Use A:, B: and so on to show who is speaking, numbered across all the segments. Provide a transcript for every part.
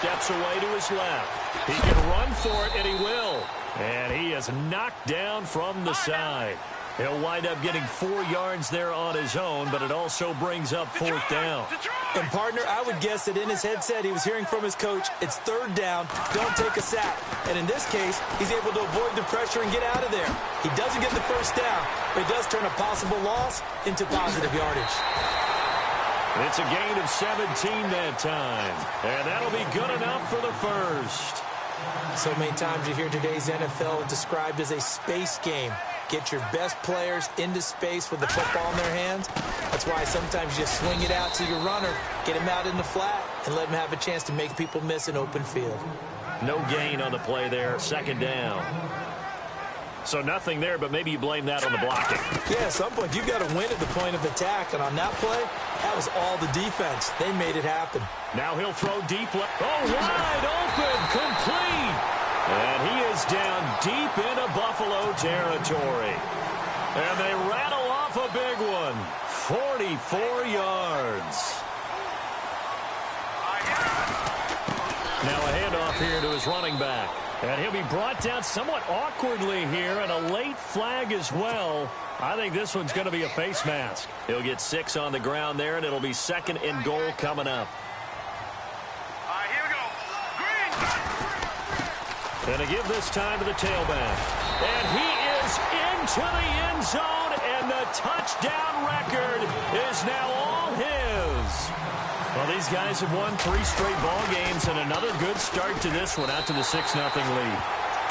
A: steps away to his left. He can run for it, and he will. And he is knocked down from the side. He'll wind up getting 4 yards there on his own, but it also brings up 4th down.
B: And, partner, I would guess that in his headset he was hearing from his coach, it's 3rd down, don't take a sack. And in this case, he's able to avoid the pressure and get out of there. He doesn't get the 1st down, but he does turn a possible loss into positive yardage.
A: It's a gain of 17 that time, and that'll be good enough for the 1st.
B: So many times you hear today's NFL described as a space game. Get your best players into space with the football in their hands. That's why sometimes you just swing it out to your runner, get him out in the flat, and let him have a chance to make people miss an open field.
A: No gain on the play there, 2nd down. So nothing there, but maybe you blame that on the blocking.
B: Yeah, at some point you've got to win at the point of attack, and on that play, that was all the defense. They made it happen.
A: Now he'll throw deep left. Oh, wide open, complete. And he is down deep into Buffalo territory. And they rattle off a big one. 44 yards. Now a handoff here to his running back. And he'll be brought down somewhat awkwardly here, and a late flag as well. I think this one's going to be a face mask. He'll get 6 on the ground there, and it'll be 2nd and goal coming up. And to give this time to the tailback. And he is into the end zone, and the touchdown record is now all his. Well, these guys have won 3 straight ball games, and another good start to this one out to the 6-0 lead.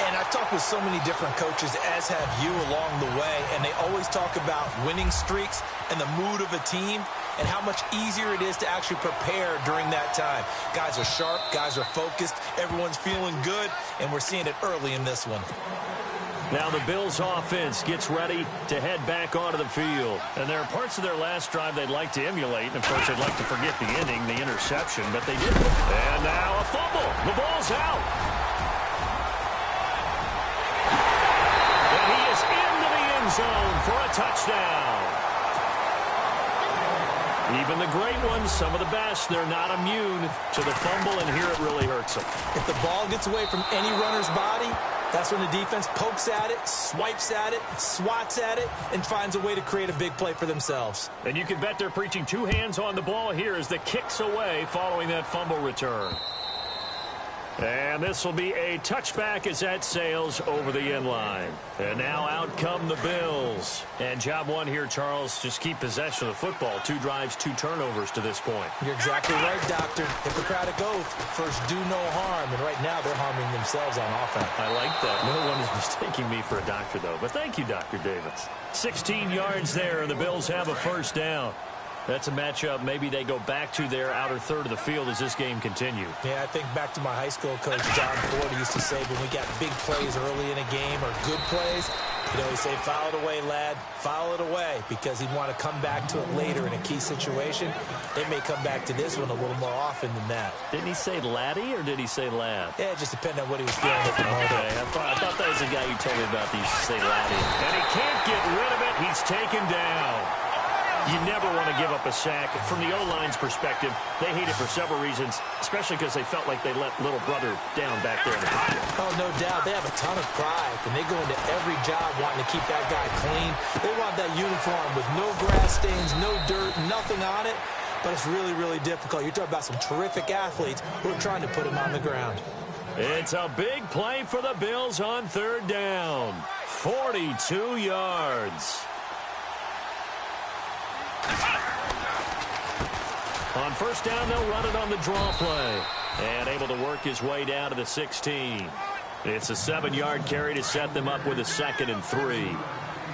B: And I've talked with so many different coaches, as have you, along the way, and they always talk about winning streaks and the mood of a team and how much easier it is to actually prepare during that time. Guys are sharp, guys are focused, everyone's feeling good, and we're seeing it early in this one.
A: Now the Bills offense gets ready to head back onto the field. And there are parts of their last drive they'd like to emulate. And, of course, they'd like to forget the ending, the interception, but they didn't. And now a fumble. The ball's out. And he is into the end zone for a touchdown. Even the great ones, some of the best, they're not immune to the fumble, and here it really hurts them.
B: If the ball gets away from any runner's body, that's when the defense pokes at it, swipes at it, swats at it, and finds a way to create a big play for themselves.
A: And you can bet they're preaching 2 hands on the ball here as the kick's away following that fumble return. And this will be a touchback as that sails over the end line. And now out come the Bills. And job one here, Charles, just keep possession of the football. 2 drives, 2 turnovers to this point.
B: You're exactly right, Doctor. Hippocratic oath, first do no harm. And right now they're harming themselves on offense.
A: I like that. No one is mistaking me for a doctor, though. But thank you, Dr. Davis. 16 yards there, and the Bills have a 1st down. That's a matchup maybe they go back to their outer third of the field as this game continues.
B: Yeah, I think back to my high school coach, John Ford, used to say when we got big plays early in a game or good plays, he'd say, foul it away, lad, foul it away, because he'd want to come back to it later in a key situation. They may come back to this one a little more often than that.
A: Didn't he say laddie or did he say lad?
B: Yeah, it just depended on what he was feeling at the moment.
A: Okay, I thought that was the guy you told me about that used to say laddie. And he can't get rid of it. He's taken down. You never want to give up a sack. From the O-line's perspective, they hate it for several reasons, especially because they felt like they let little brother down back there in the pocket.
B: Oh, no doubt. They have a ton of pride, and they go into every job wanting to keep that guy clean. They want that uniform with no grass stains, no dirt, nothing on it, but it's really, really difficult. You're talking about some terrific athletes who are trying to put him on the ground.
A: It's a big play for the Bills on 3rd down. 42 yards. On 1st down, they'll run it on the draw play. And able to work his way down to the 16. It's a 7-yard carry to set them up with a 2nd and 3.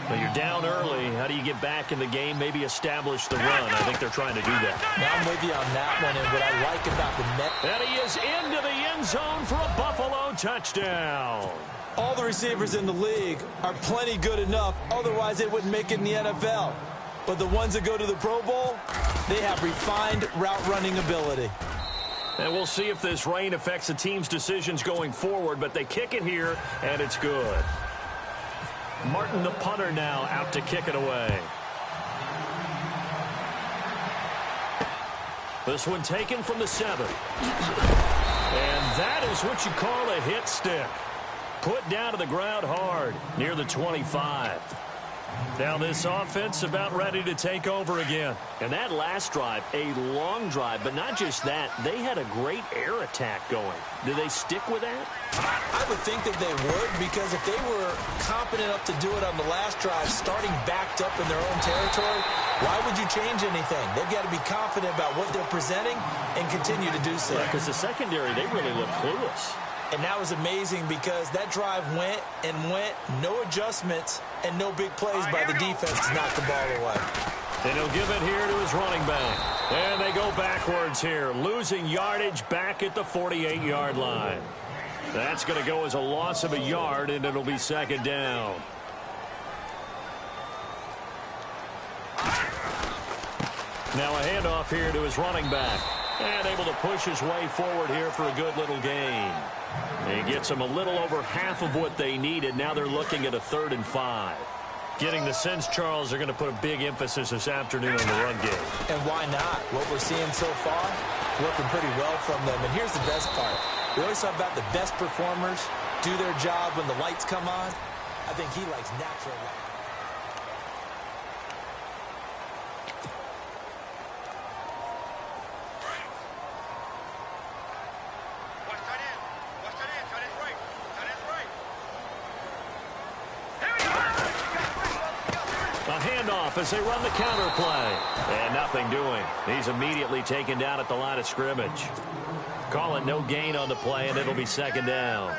A: Now you're down early. How do you get back in the game? Maybe establish the run. I think they're trying to do that.
B: Now I'm with you on that one. And what I like about the net.
A: And he is into the end zone for a Buffalo touchdown.
B: All the receivers in the league are plenty good enough. Otherwise, they wouldn't make it in the NFL. But the ones that go to the Pro Bowl, they have refined route running ability.
A: And we'll see if this rain affects the team's decisions going forward, but they kick it here, and it's good. Martin, the punter, now out to kick it away. This one taken from the 7. And is what you call a hit stick. Put down to the ground hard near the 25. Now this offense about ready to take over again. And that last drive, a long drive, but not just that. They had a great air attack going. Do they stick with that?
B: I would think that they would, because if they were competent enough to do it on the last drive, starting backed up in their own territory, why would you change anything? They've got to be confident about what they're presenting and continue to do so.
A: Yeah, because the secondary, they really look clueless.
B: And that was amazing because that drive went and went, no adjustments, and no big plays by the defense to knock the ball away.
A: And he'll give it here to his running back. And they go backwards here, losing yardage back at the 48-yard line. That's going to go as a loss of a yard, and it'll be second down. Now a handoff here to his running back. And able to push his way forward here for a good little gain. He gets them a little over half of what they needed. Now they're looking at a 3rd and 5. Getting the sense, Charles, they're going to put a big emphasis this afternoon on the run game.
B: And why not? What we're seeing so far, working pretty well from them. And here's the best part. We always talk about the best performers do their job when the lights come on. I think he likes natural light.
A: As they run the counter play. And nothing doing. He's immediately taken down at the line of scrimmage. Call it no gain on the play, and it'll be second down.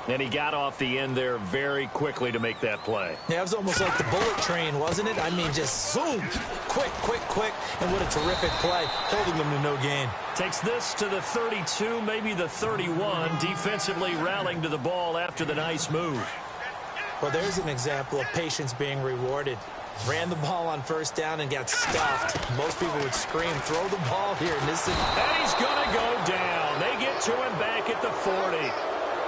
A: And he got off the end there very quickly to make that play.
B: Yeah, it was almost like the bullet train, wasn't it? I mean, just zoom. Quick, quick, quick. And what a terrific play, holding them to no gain.
A: Takes this to the 32, maybe the 31. Defensively rallying to the ball after the nice move.
B: Well, there's an example of patience being rewarded. Ran the ball on first down and got stuffed. Most people would scream, throw the ball here. And
A: he's going to go down. They get to him back at the 40.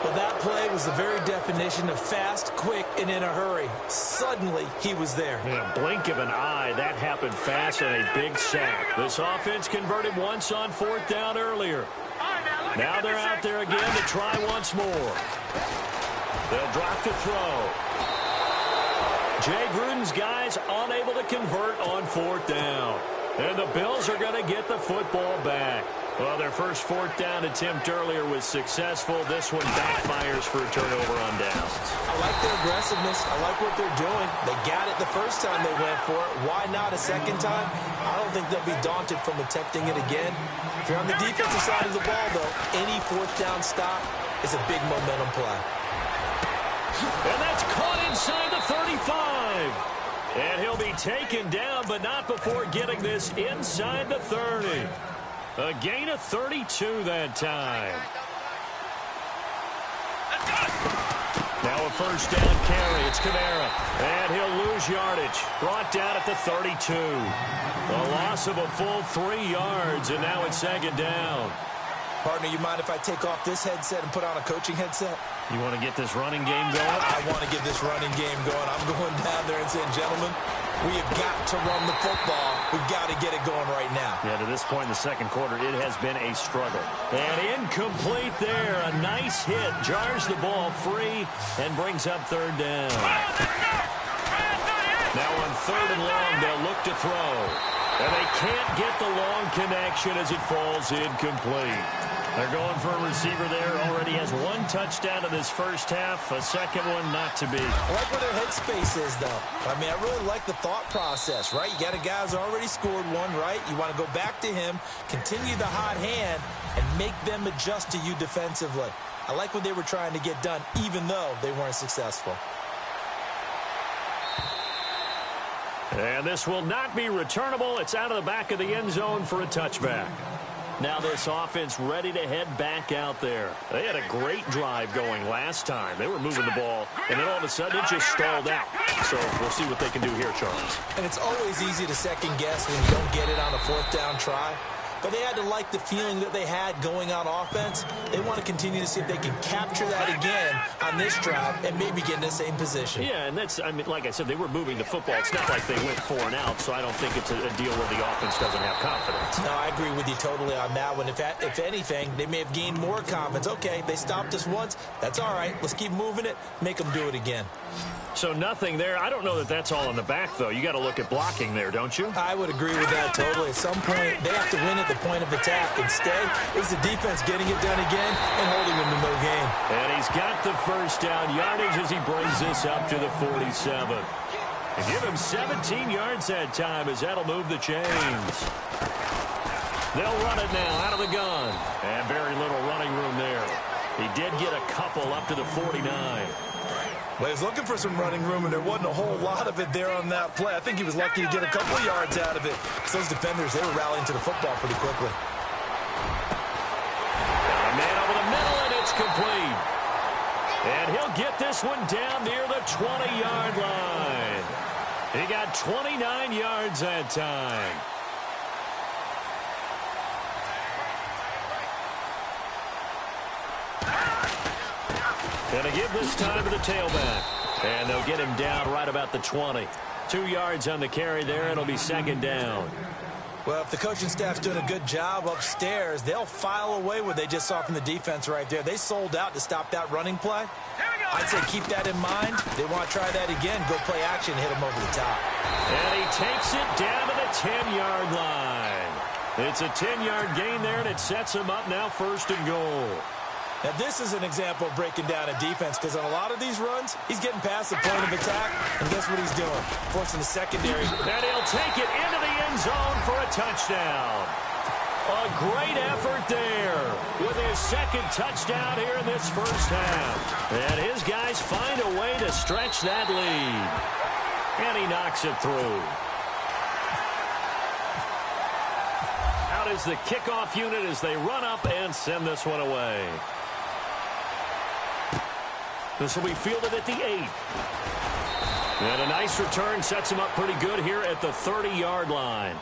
B: Well, that play was the very definition of fast, quick, and in a hurry. Suddenly, he was there.
A: In a blink of an eye, that happened fast and a big sack. This offense converted once on 4th down earlier. Now they're out there again to try once more. They'll drop to throw. Jay Gruden's guys unable to convert on 4th down. And the Bills are going to get the football back. Well, their first 4th down attempt earlier was successful. This one backfires for a turnover on downs.
B: I like their aggressiveness. I like what they're doing. They got it the first time they went for it. Why not a second time? I don't think they'll be daunted from attempting it again. If you're on the defensive side of the ball, though, any 4th down stop is a big momentum play.
A: And that's caught inside the 35. And he'll be taken down, but not before getting this inside the 30. A gain of 32 that time. Now a first down carry. It's Kamara. And he'll lose yardage. Brought down at the 32. A loss of a full 3 yards, and now it's second down.
B: Partner, you mind if I take off this headset and put on a coaching headset?
A: You want to get this running game going?
B: I want to get this running game going. I'm going down there and saying, gentlemen, we have got to run the football. We've got to get it going right now.
A: Yeah, to this point in the second quarter, it has been a struggle. And incomplete there. A nice hit. Jars the ball free and brings up 3rd down. Now on 3rd and long, they'll look to throw. And they can't get the long connection as it falls incomplete. They're going for a receiver there. Already has 1 touchdown in this first half. A second one not to be.
B: I like where their headspace is, though. I mean, I really like the thought process, right? You got a guy who's already scored 1, right? You want to go back to him, continue the hot hand, and make them adjust to you defensively. I like what they were trying to get done, even though they weren't successful.
A: And this will not be returnable. It's out of the back of the end zone for a touchback. Now this offense ready to head back out there. They had a great drive going last time. They were moving the ball, and then all of a sudden it just stalled out. So we'll see what they can do here, Charles.
B: And it's always easy to second guess when you don't get it on a 4th down try. but they had to like the feeling that they had going on offense. They want to continue to see if they can capture that again on this drive and maybe get in the same position.
A: Yeah, and that's, I mean, like I said, they were moving the football. It's not like they went 4 and out, so I don't think it's a deal where the offense doesn't have confidence.
B: No, I agree with you totally on that one. If anything, they may have gained more confidence. Okay, they stopped us once. That's all right. Let's keep moving it. Make them do it again.
A: So nothing there. I don't know that that's all in the back, though. You got to look at blocking there, don't you?
B: I would agree with that totally. At some point, they have to win at the point of attack. Instead, it was the defense getting it done again and holding them to no gain.
A: And he's got the first down yardage as he brings this up to the 47. And give him 17 yards that time as that'll move the chains. They'll run it now out of the gun. And very little running room there. He did get a couple up to the 49.
B: Well, he was looking for some running room, and there wasn't a whole lot of it there on that play. I think he was lucky to get a couple of yards out of it. So those defenders, they were rallying to the football pretty quickly.
A: A man over the middle, and it's complete. And he'll get this one down near the 20-yard line. He got 29 yards that time. Gonna give this time to the tailback. And they'll get him down right about the 20. 2 yards on the carry there. It'll be second down.
B: Well, if the coaching staff's doing a good job upstairs, they'll file away what they just saw from the defense right there. They sold out to stop that running play. I'd say keep that in mind. They want to try that again. Go play action and hit them over the top.
A: And he takes it down to the 10-yard line. It's a 10-yard gain there, and it sets him up now first and goal.
B: Now, this is an example of breaking down a defense, because on a lot of these runs, he's getting past the point of attack, and guess what he's doing? Forcing the secondary.
A: And he'll take it into the end zone for a touchdown. A great effort there with his second touchdown here in this first half. And his guys find a way to stretch that lead. And he knocks it through. Out is the kickoff unit as they run up and send this one away. This will be fielded at the 8. And a nice return sets him up pretty good here at the 30-yard line.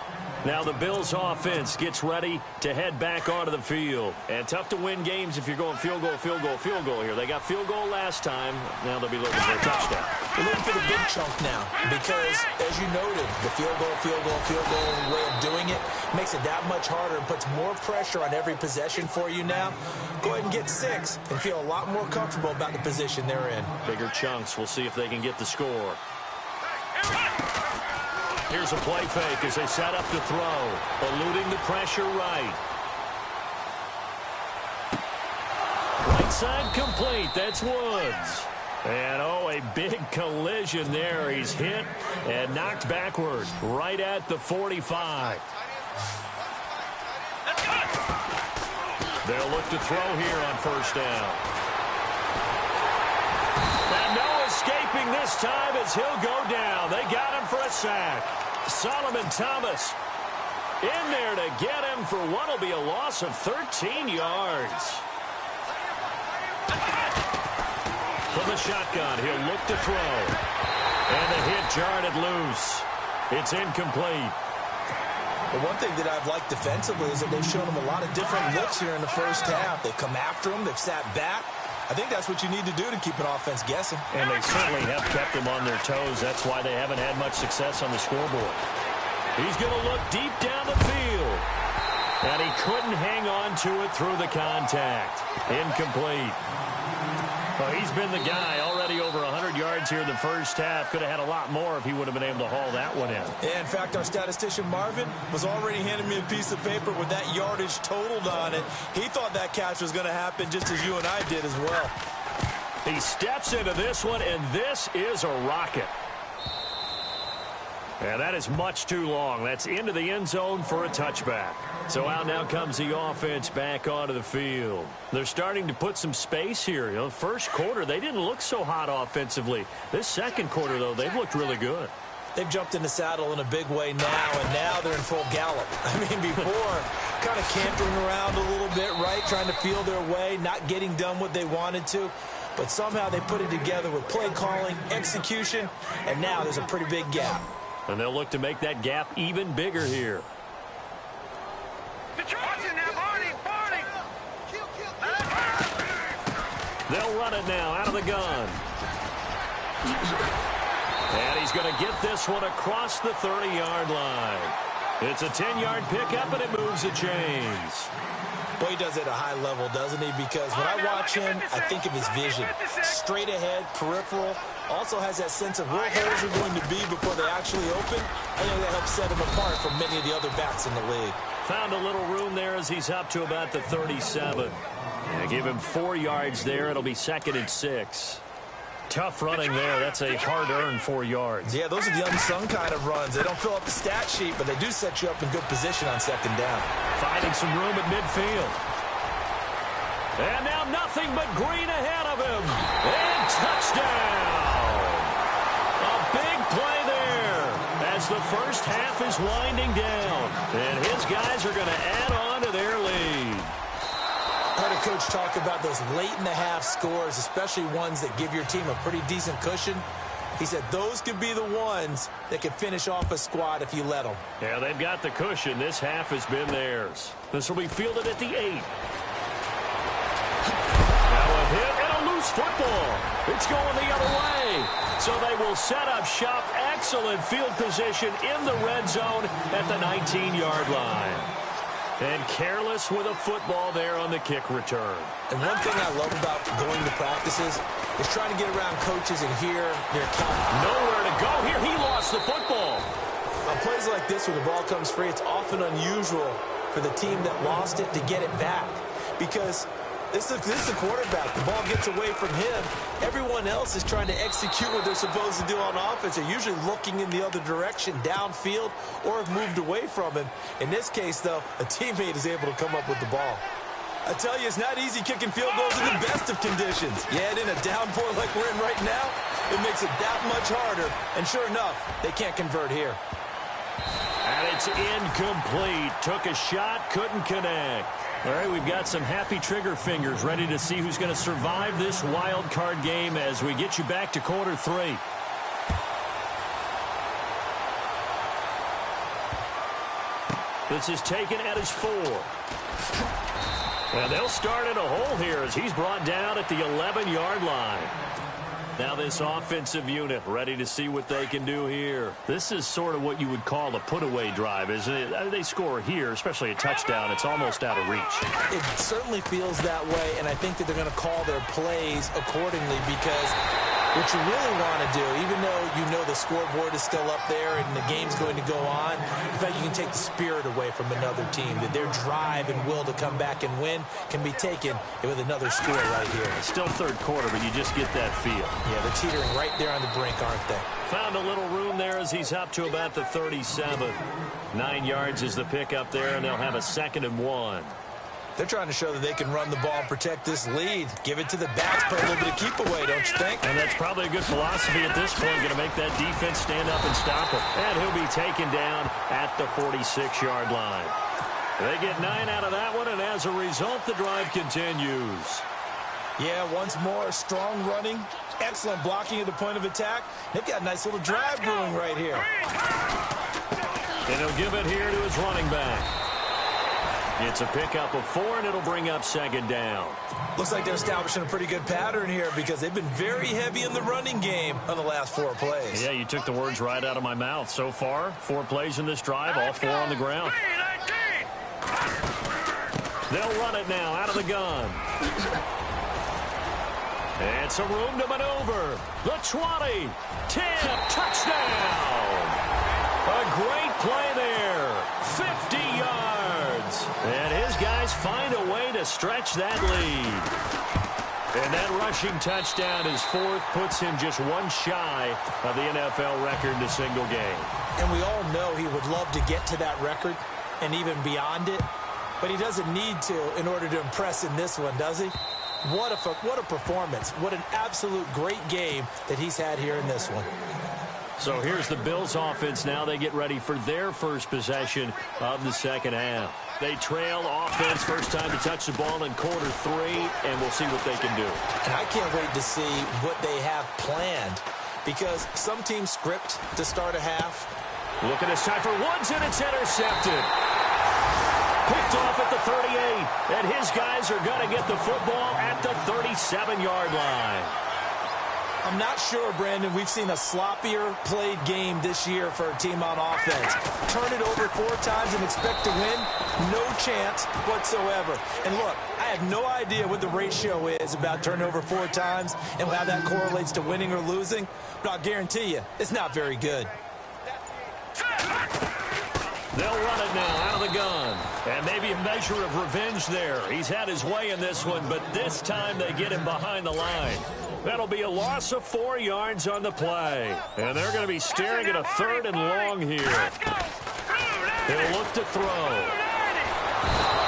A: Now the Bills offense gets ready to head back onto the field. And tough to win games if you're going field goal, field goal, field goal here. They got field goal last time. Now they'll be looking for a touchdown.
B: They're looking for the big chunk now because, as you noted, the field goal way of doing it makes it that much harder and puts more pressure on every possession for you now. Go ahead and get 6 and feel a lot more comfortable about the position they're in.
A: Bigger chunks. We'll see if they can get the score. Here's a play fake as they set up to throw. Eluding the pressure right. Right side complete. That's Woods. And, oh, a big collision there. He's hit and knocked backward right at the 45. They'll look to throw here on first down. And no escaping this time as he'll go down. They got him for a sack. Solomon Thomas in there to get him for what will be a loss of 13 yards. From the shotgun, he'll look to throw. And the hit jarred it loose. It's incomplete.
B: But one thing that I've liked defensively is that they've shown him a lot of different looks here in the first half. They've come after him. They've sat back. I think that's what you need to do to keep an offense guessing.
A: And they certainly have kept them on their toes. That's why they haven't had much success on the scoreboard. He's going to look deep down the field. And he couldn't hang on to it through the contact. Incomplete. Well, he's been the guy already over 100 yards here in the first half. Could have had a lot more if he would have been able to haul that one in.
B: Yeah, in fact, our statistician Marvin was already handing me a piece of paper with that yardage totaled on it. He thought that catch was going to happen just as you and I did as well.
A: He steps into this one, and this is a rocket. And that is much too long. That's into the end zone for a touchback. So out now comes the offense back onto the field. They're starting to put some space here. You know, first quarter, they didn't look so hot offensively. This second quarter, though, they've looked really good.
B: They've jumped in the saddle in a big way now, and now they're in full gallop. I mean, before, kind of cantering around a little bit, right, trying to feel their way, not getting done what they wanted to. But somehow they put it together with play calling, execution, and now there's a pretty big gap.
A: And they'll look to make that gap even bigger here. They'll run it now out of the gun. And he's going to get this one across the 30-yard line. It's a 10-yard pickup, and it moves the chains.
B: Boy, he does it at a high level, doesn't he? Because when I watch him, I think of his vision. Straight ahead, peripheral. Also has that sense of where holes are going to be before they actually open. I think that helps set him apart from many of the other backs in the league.
A: Found a little room there as he's up to about the 37. And give him 4 yards there. It'll be 2nd and 6. Tough running there. That's a hard-earned 4 yards.
B: Yeah, those are the unsung kind of runs. They don't fill up the stat sheet, but they do set you up in good position on 2nd down.
A: Finding some room at midfield. And now nothing but green ahead of him. And touchdown. A big play there as the first half is winding down. And his guys are going to add on to their lead.
B: I heard a coach talk about those late-in-the-half scores, especially ones that give your team a pretty decent cushion. He said those could be the ones that could finish off a squad if you let them.
A: Yeah, they've got the cushion. This half has been theirs. This will be fielded at the 8. Now a hit and a loose football. It's going the other way. So they will set up shop. Excellent field position in the red zone at the 19-yard line. And careless with a football there on the kick return.
B: And one thing I love about going to practices is trying to get around coaches and hear their count.
A: Nowhere to go here. He lost the football.
B: On plays like this where the ball comes free, it's often unusual for the team that lost it to get it back. Because this is the quarterback. The ball gets away from him. Everyone else is trying to execute what they're supposed to do on offense. They're usually looking in the other direction, downfield, or have moved away from him. In this case, though, a teammate is able to come up with the ball. I tell you, it's not easy kicking field goals in the best of conditions. Yet in a downpour like we're in right now, it makes it that much harder. And sure enough, they can't convert here.
A: And it's incomplete. Took a shot, couldn't connect. All right, we've got some happy trigger fingers ready to see who's going to survive this wild card game as we get you back to quarter 3. This is taken at his 4. And they'll start in a hole here as he's brought down at the 11-yard line. Now this offensive unit ready to see what they can do here. This is sort of what you would call a put-away drive, isn't it? They score here, especially a touchdown. It's almost out of reach.
B: It certainly feels that way, and I think that they're going to call their plays accordingly because what you really want to do, even though you know the scoreboard is still up there and the game's going to go on, in fact, you can take the spirit away from another team, that their drive and will to come back and win can be taken with another score right here.
A: It's still third quarter, but you just get that feel.
B: Yeah, they're teetering right there on the brink, aren't they?
A: Found a little room there as he's up to about the 37. 9 yards is the pickup there, and they'll have a 2nd and 1.
B: They're trying to show that they can run the ball and protect this lead. Give it to the backs, play a little bit of keep away, don't you think?
A: And that's probably a good philosophy at this point, going to make that defense stand up and stop him. And he'll be taken down at the 46-yard line. They get 9 out of that one, and as a result, the drive continues.
B: Yeah, once more, strong running, excellent blocking at the point of attack. They've got a nice little drive brewing right here.
A: And he'll give it here to his running back. It's a pickup of 4, and it'll bring up 2nd down.
B: Looks like they're establishing a pretty good pattern here because they've been very heavy in the running game on the last 4 plays.
A: Yeah, you took the words right out of my mouth. So far, 4 plays in this drive, all 4 on the ground. They'll run it now out of the gun. And some room to maneuver. The 20. 10. Touchdown. A great play there. 50 yards. And his guys find a way to stretch that lead. And that rushing touchdown is 4th, puts him just 1 shy of the NFL record in a single game.
B: And we all know he would love to get to that record and even beyond it. But he doesn't need to in order to impress in this one, does he? What a performance. What an absolute great game that he's had here in this one.
A: So here's the Bills offense now. They get ready for their first possession of the second half. They trail offense, first time to touch the ball in quarter 3, and we'll see what they can do.
B: And I can't wait to see what they have planned because some teams script to start a half.
A: Look at this time for Woods, and it's intercepted. Picked off at the 38. And his guys are going to get the football at the 37-yard line.
B: I'm not sure, Brandon, we've seen a sloppier played game this year for a team on offense. Turn it over 4 times and expect to win? No chance whatsoever. And look, I have no idea what the ratio is about turning over 4 times and how that correlates to winning or losing, but I'll guarantee you, it's not very good.
A: They'll run it now out of the gun. And maybe a measure of revenge there. He's had his way in this one, but this time they get him behind the line. That'll be a loss of 4 yards on the play. And they're going to be staring at a 3rd and long here. He'll look to throw.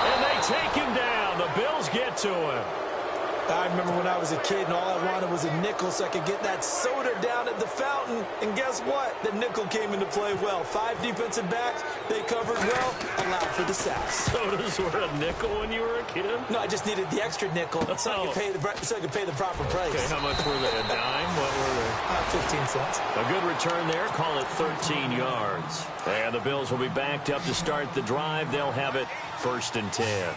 A: And they take him down. The Bills get to him.
B: I remember when I was a kid and all I wanted was a nickel so I could get that soda down at the fountain. And guess what? The nickel came into play well. 5 defensive backs, they covered well, allowed for the sacks.
A: Sodas were a nickel when you were a kid?
B: No, I just needed the extra nickel so I could pay the proper price.
A: Okay, how much were they? A dime? What were they?
B: 15 cents.
A: A good return there. Call it 13 yards. And the Bills will be backed up to start the drive. They'll have it 1st and 10.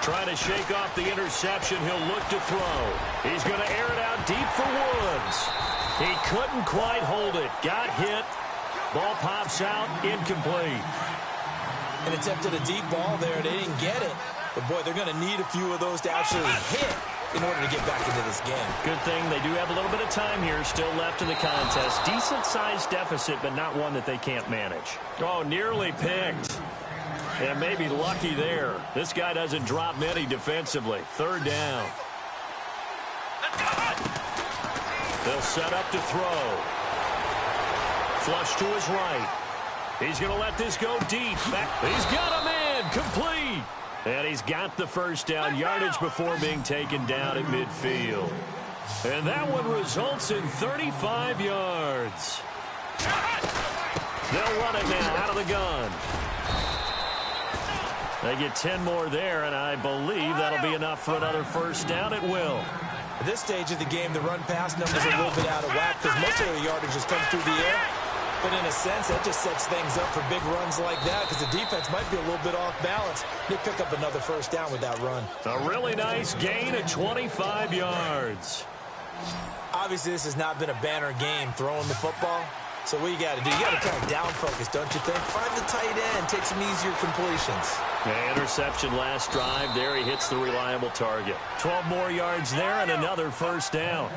A: Trying to shake off the interception. He'll look to throw. He's going to air it out deep for Woods. He couldn't quite hold it. Got hit. Ball pops out. Incomplete.
B: And attempted a deep ball there. They didn't get it. But, boy, they're going to need a few of those to actually hit in order to get back into this game.
A: Good thing they do have a little bit of time here still left in the contest. Decent-sized deficit, but not one that they can't manage. Oh, nearly picked. And maybe lucky there. This guy doesn't drop many defensively. 3rd down. They'll set up to throw. Flush to his right. He's going to let this go deep. He's got a man. Complete. And he's got the 1st down. Yardage before being taken down at midfield. And that one results in 35 yards. They'll run it now out of the gun. They get 10 more there, and I believe that'll be enough for another 1st down. It will.
B: At this stage of the game, the run-pass numbers are a little bit out of whack because most of their yardage has come through the air. But in a sense, that just sets things up for big runs like that because the defense might be a little bit off balance. They pick up another 1st down with that run.
A: A really nice gain at 25 yards.
B: Obviously, this has not been a banner game throwing the football. So what you got to do, you got to kind of down focus, don't you think? Find the tight end, take some easier completions.
A: Yeah, interception last drive. There he hits the reliable target. 12 more yards there and another 1st down.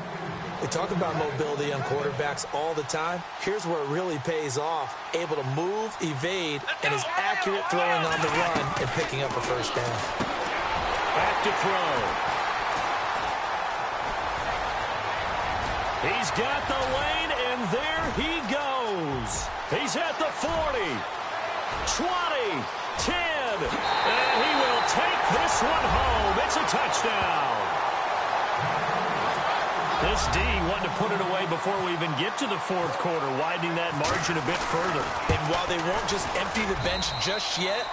B: We talk about mobility on quarterbacks all the time. Here's where it really pays off. Able to move, evade, and is accurate throwing on the run and picking up a 1st down.
A: Back to throw. He's got the lane, and there he goes. He's at the 40, 20, 10, and he will take this one home. It's a touchdown. This D wanted to put it away before we even get to the 4th quarter, widening that margin a bit further.
B: And while they won't just empty the bench just yet,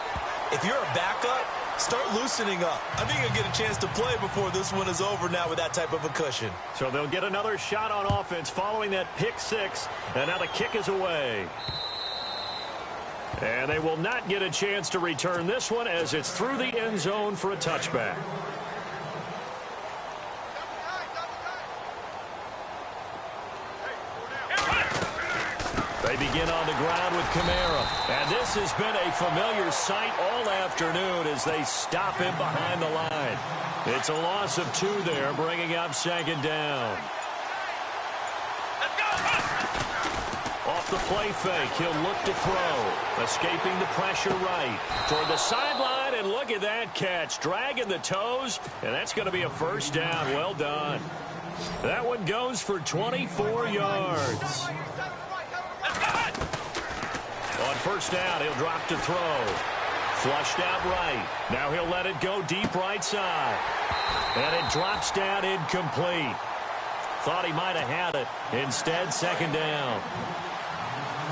B: if you're a backup, start loosening up. I think you'll get a chance to play before this one is over now with that type of a cushion.
A: So they'll get another shot on offense following that pick 6, and now the kick is away. And they will not get a chance to return this one as it's through the end zone for a touchback. They begin on the ground with Kamara. And this has been a familiar sight all afternoon as they stop him behind the line. It's a loss of 2 there, bringing up 2nd down. Off the play fake, he'll look to throw. Escaping the pressure right. Toward the sideline, and look at that catch. Dragging the toes, and that's going to be a 1st down. Well done. That one goes for 24 yards. On 1st down, he'll drop to throw. Flushed out right. Now he'll let it go deep right side. And it drops down incomplete. Thought he might have had it. Instead, 2nd down.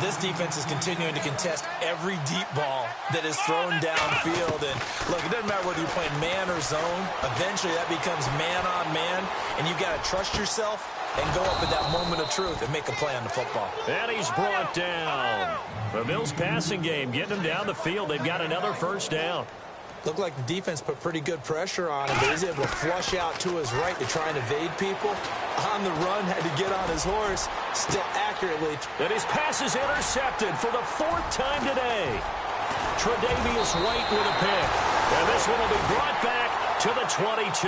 B: This defense is continuing to contest every deep ball that is thrown downfield. And, look, it doesn't matter whether you're playing man or zone. Eventually, that becomes man on man, and you've got to trust yourself and go up at that moment of truth and make a play on the football.
A: And he's brought down. The Bills passing game getting him down the field. They've got another first down.
B: Looked like the defense put pretty good pressure on him, but he's able to flush out to his right to try and evade people. On the run, had to get on his horse, still accurately.
A: And his pass is intercepted for the 4th time today. Tre'Davious White with a pick. And this one will be brought back to the 22.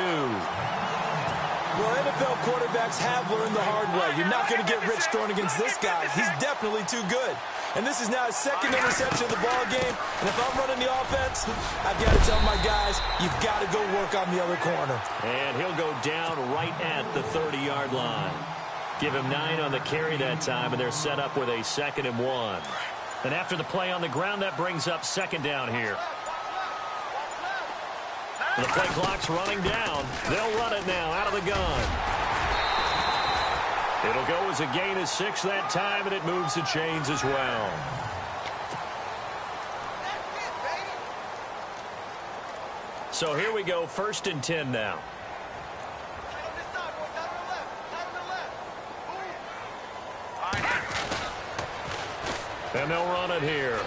B: Well, NFL quarterbacks have learned the hard way. You're not going to get rich throwing against this guy. He's definitely too good. And this is now his 2nd interception of the ball game. And if I'm running the offense, I've got to tell my guys, you've got to go work on the other corner.
A: And he'll go down right at the 30-yard line. Give him 9 on the carry that time, and they're set up with a 2nd and 1. And after the play on the ground, that brings up 2nd down here. The play clock's running down. They'll run it now out of the gun. It'll go as a gain of 6 that time, and it moves the chains as well. So here we go, 1st and 10 now. And they'll run it here.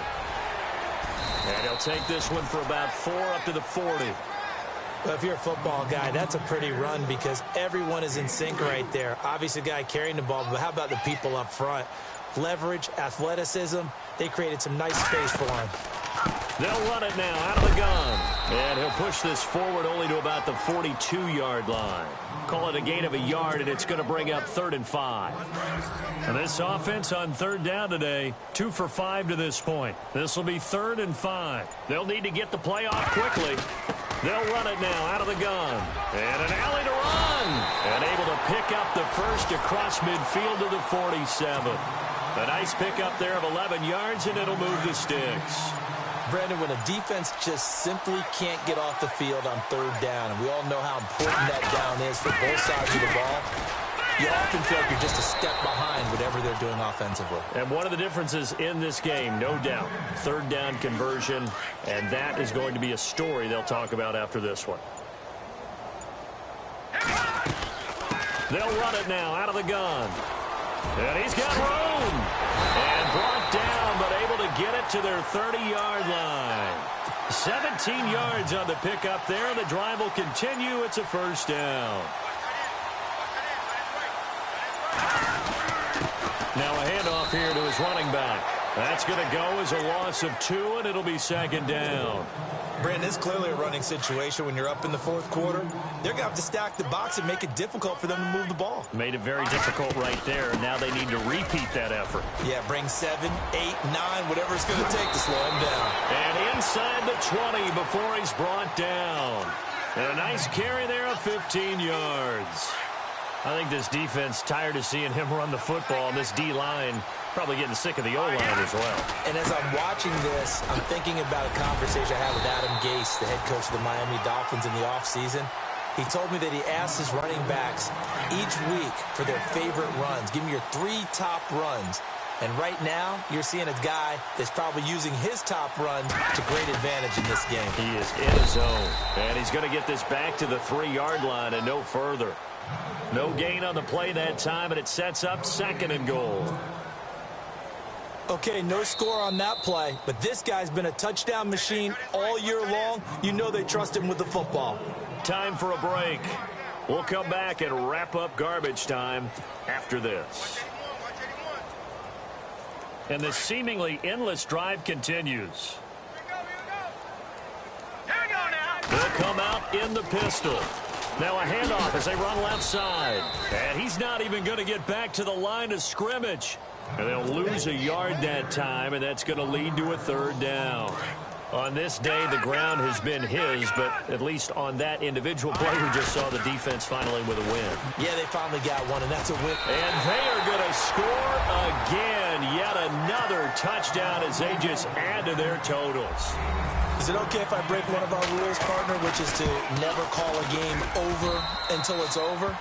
A: And he'll take this one for about 4 up to the 40.
B: Well, if you're a football guy, that's a pretty run because everyone is in sync right there. Obviously, the guy carrying the ball, but how about the people up front? Leverage, athleticism, they created some nice space for him.
A: They'll run it now out of the gun. And he'll push this forward only to about the 42-yard line. Call it a gain of a yard, and it's going to bring up 3rd and 5. And this offense on 3rd down today, 2 for 5 to this point. This will be 3rd and 5. They'll need to get the play off quickly. They'll run it now out of the gun. And an alley to run. And able to pick up the first across midfield to the 47. A nice pickup there of 11 yards, and it'll move the sticks.
B: Brandon, when a defense just simply can't get off the field on 3rd down, and we all know how important that down is for both sides of the ball, you often feel like you're just a step behind whatever they're doing offensively.
A: And one of the differences in this game, no doubt, 3rd down conversion, and that is going to be a story they'll talk about after this one. They'll run it now out of the gun. And he's got room. And brought down, but able to get it to their 30-yard line. 17 yards on the pickup there, and the drive will continue. It's a 1st down. Now a handoff here to his running back. That's going to go as a loss of 2, and it'll be 2nd down.
B: Brandon, it's clearly a running situation when you're up in the 4th quarter. They're going to have to stack the box and make it difficult for them to move the ball.
A: Made it very difficult right there. Now they need to repeat that effort.
B: Yeah, bring 7, 8, 9, whatever it's going to take to slow him down.
A: And inside the 20 before he's brought down. And a nice carry there of 15 yards. I think this defense tired of seeing him run the football. And this D-line probably getting sick of the O-line as well. And
B: as I'm watching this, I'm thinking about a conversation I had with Adam Gase, the head coach of the Miami Dolphins in the offseason. He told me that he asked his running backs each week for their favorite runs. Give me your 3 top runs. And right now, you're seeing a guy that's probably using his top runs to great advantage in this game.
A: He is in his zone. And he's going to get this back to the 3-yard line and no further. No gain on the play that time, and it sets up 2nd and goal.
B: Okay, no score on that play, but this guy's been a touchdown machine all year long. You know they trust him with the football.
A: Time for a break. We'll come back and wrap up garbage time after this. And the seemingly endless drive continues. They'll come out in the pistol. Now a handoff as they run left side. And he's not even going to get back to the line of scrimmage. And they'll lose a yard that time, and that's going to lead to a 3rd down. On this day, the ground has been his, but at least on that individual play, we just saw the defense finally with a win.
B: Yeah, they finally got one, and that's a win.
A: And they are going to score again. Yet another touchdown as they just add to their totals.
B: Is it okay if I break one of our rules, partner, which is to never call a game over until it's over?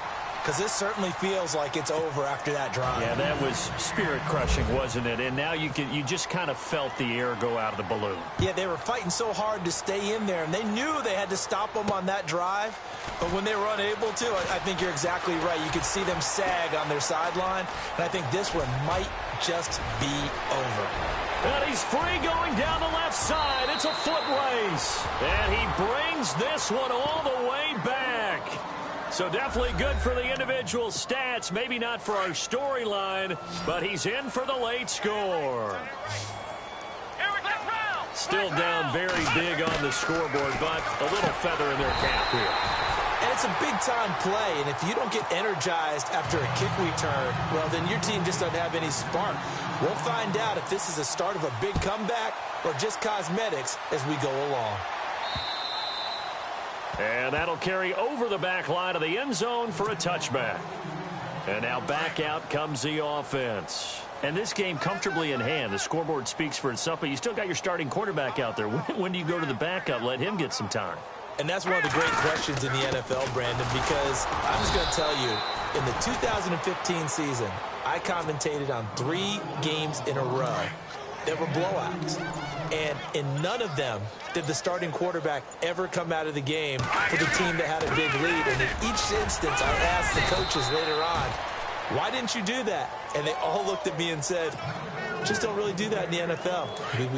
B: because this certainly feels like it's over after that drive.
A: Yeah, that was spirit-crushing, wasn't it? And now you just kind of felt the air go out of the balloon.
B: Yeah, they were fighting so hard to stay in there, and they knew they had to stop them on that drive. But when they were unable to, I think you're exactly right. You could see them sag on their sideline, and I think this one might just be over.
A: And he's free going down the left side. It's a foot race. And he brings this one all the way back. So definitely good for the individual stats. Maybe not for our storyline, but he's in for the late score. Still down very big on the scoreboard, but a little feather in their cap here.
B: And it's a big-time play, and if you don't get energized after a kick return, well, then your team just doesn't have any spark. We'll find out if this is the start of a big comeback or just cosmetics as we go along.
A: And that'll carry over the back line of the end zone for a touchback. And now back out comes the offense. And this game comfortably in hand. The scoreboard speaks for itself, but you still got your starting quarterback out there. When do you go to the backup, let him get some time?
B: And that's one of the great questions in the NFL, Brandon, because I'm just going to tell you, in the 2015 season, I commentated on 3 games in a row that were blowouts. And in none of them did the starting quarterback ever come out of the game for the team that had a big lead. And in each instance, I asked the coaches later on, why didn't you do that? And they all looked at me and said, just don't really do that in the NFL.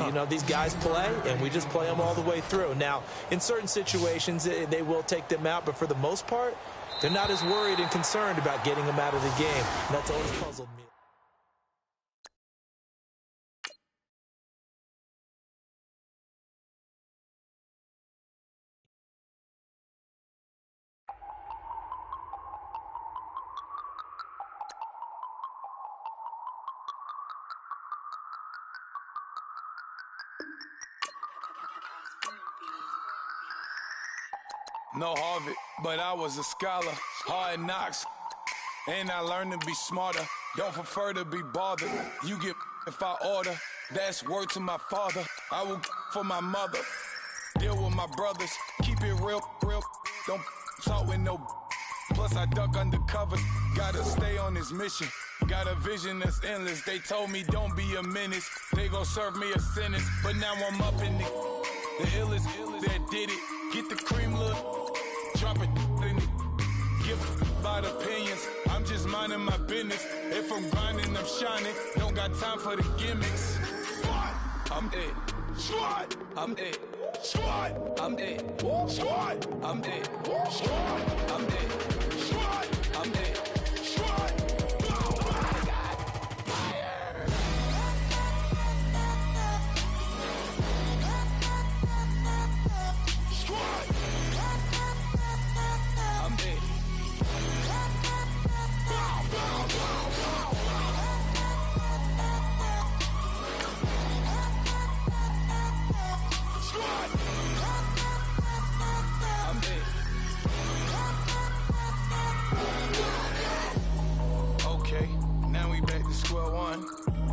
B: You know, these guys play, and we just play them all the way through. Now, in certain situations, they will take them out, but for the most part, they're not as worried and concerned about getting them out of the game. And that's always puzzled me.
C: No Harvard, but I was a scholar. Hard knocks, and I learned to be smarter. Don't prefer to be bothered. You get if I order. That's word to my father. I will for my mother. Deal with my brothers. Keep it real. Don't talk with no. Plus I duck under covers. Gotta stay on this mission. Got a vision that's endless. They told me don't be a menace. They gon' serve me a sentence. But now I'm up in the illest that did it. Get the cream look. Drop it in it. Give about opinions. I'm just minding my business. If I'm grinding, I'm shining. Don't got time for the gimmicks. Squad, I'm it. Squad, I'm it. Squad, I'm it. Squad, I'm it. Squad, I'm it. Squad, I'm it. Squad.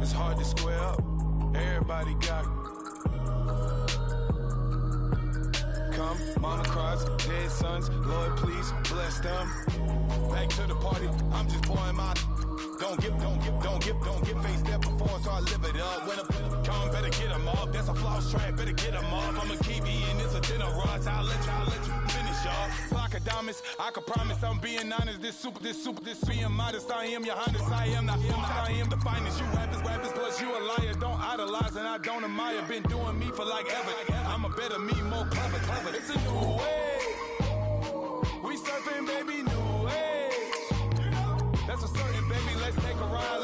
C: It's hard to square up. Everybody got come. Mama cries, dead sons. Lord, please bless them. Back to the party. I'm just pouring my. Don't get faced that before, so I live it up. When a come, better get them up. That's a floss track, better get them up. I'm a kiwi and it's a dinner rush. I'll let you finish up. Flock of diamonds, I can promise I'm being honest. This being modest. I am your highness. I am the finest. You rappers, plus you a liar. Don't idolize and I don't admire. Been doing me for like ever. I'm a better me, more clever. It's a new way. We surfing, baby, new age. That's a certain, baby. Let's take a ride.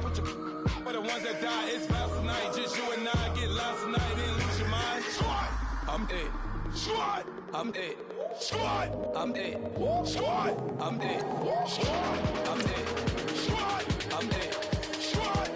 C: Put your for the ones that die. It's vows tonight. Just you and I get lost tonight. Then lose your mind. Squad, I'm it. Squad, I'm it. Squad, I'm it. Squad, I'm it. Squad, I'm it. Squad, I'm it. Squad.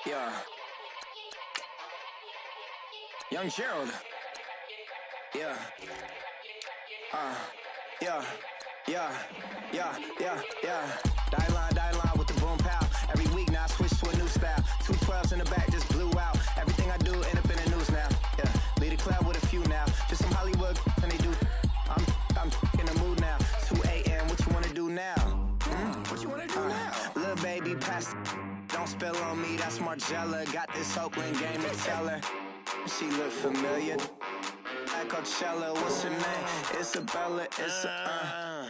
D: Yeah. Young Gerald. Yeah. Yeah. Die line with the boom pow. Every week now I switch to a new style. 212s in the back just blew out. Everything I do end up in the news now. Yeah. Lead a club with a few now. Just some Hollywood and they do. I'm in the mood now. 2 a.m. What you wanna do now? What you wanna do now? Little baby, pass. Don't spill on me. That's Margella. Got this Oakland game to tell her. She look familiar. At Coachella, what's her name? Isabella,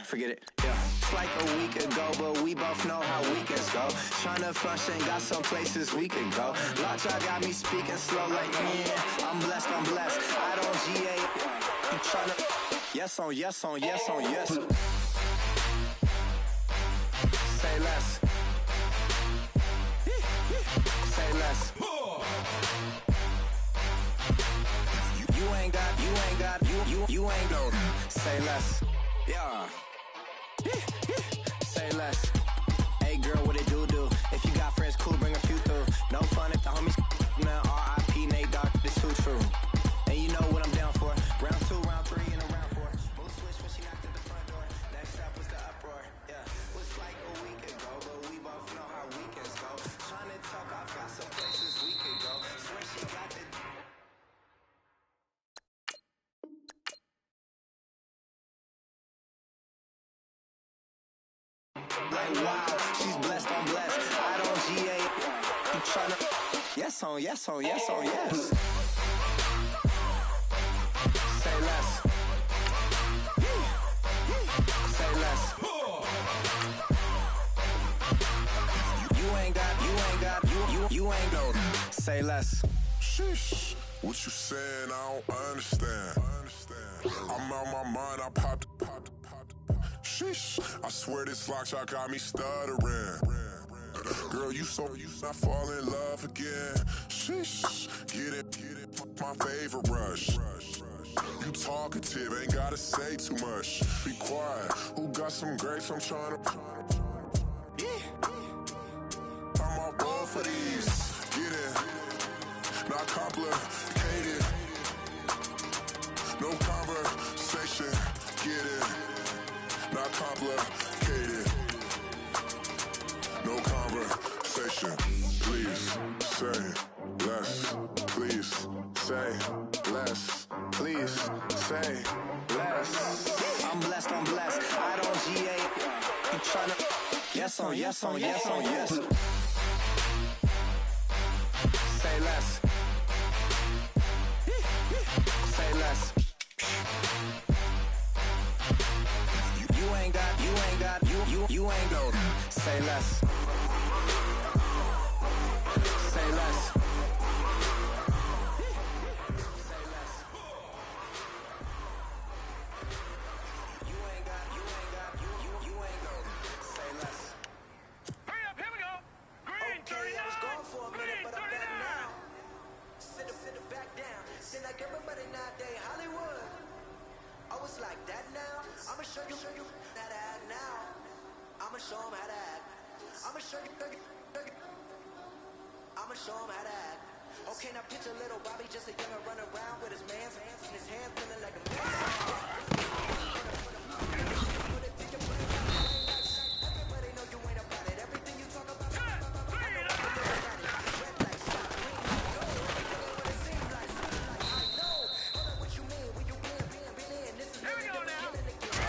D: forget it, yeah. It's like a week ago, but we both know how weekends go. Tryna function, got some places we could go. Lockjaw got me speaking slow like, yeah, I'm blessed. I don't GA, you tryna, yes on yes. Say less. Say less. You ain't no. Say less. Yeah. Say less. Hey girl, what it do? If you got friends, cool, bring a few through. No fun if the homies now R.I.P. Nate Dogg, this too true. And you know what I'm down for. Round 2, round 3, and a round 4. Mood switch when she knocked at the front door. Next up was the uproar. Yeah. Was like a week ago, but we both know how weekends go. Trying to talk, I've got some places we could go. Swear she got the. Like wow, she's blessed, I'm blessed. I don't GA. You tryna yes on yes. Say less. Say less. You ain't no. Say less.
C: Sheesh. What you saying? I don't understand. I'm out my mind. I popped. Sheesh. I swear this lockjaw got me stuttering. Girl, you not fall in love again. Sheesh. Get it. My favorite rush. You talkative, ain't gotta say too much. Be quiet. Who got some grapes? I'm trying to. I'm all board for these. Get it. Not complicated. No conversation. Get it. Not complicated. No conversation. Please say less. Please say less. Please say less.
D: I'm blessed. I don't GA. You tryna yes on. Say less. Say less. You ain't no. Say less. Say less. You ain't no. Say less.
A: Hurry up, here we go. Green 39.
D: I was gone for a minute, but I'm back now. Sit it back down. Seem like everybody nowadays Hollywood. I was like that now. I'ma show you how to act now. I'ma show them how to act. I'ma show you. I'ma show them how to act. Okay, now picture little Bobby, just a youngin' run around with his man's hands in his hand, feeling like a man. Put it to your brain, everybody know you ain't about it. Everything you talk about, I know you know about it. Red light, stop, green light, go. What it seems like, I know. I know what you mean when you been in. This is really the beginning again.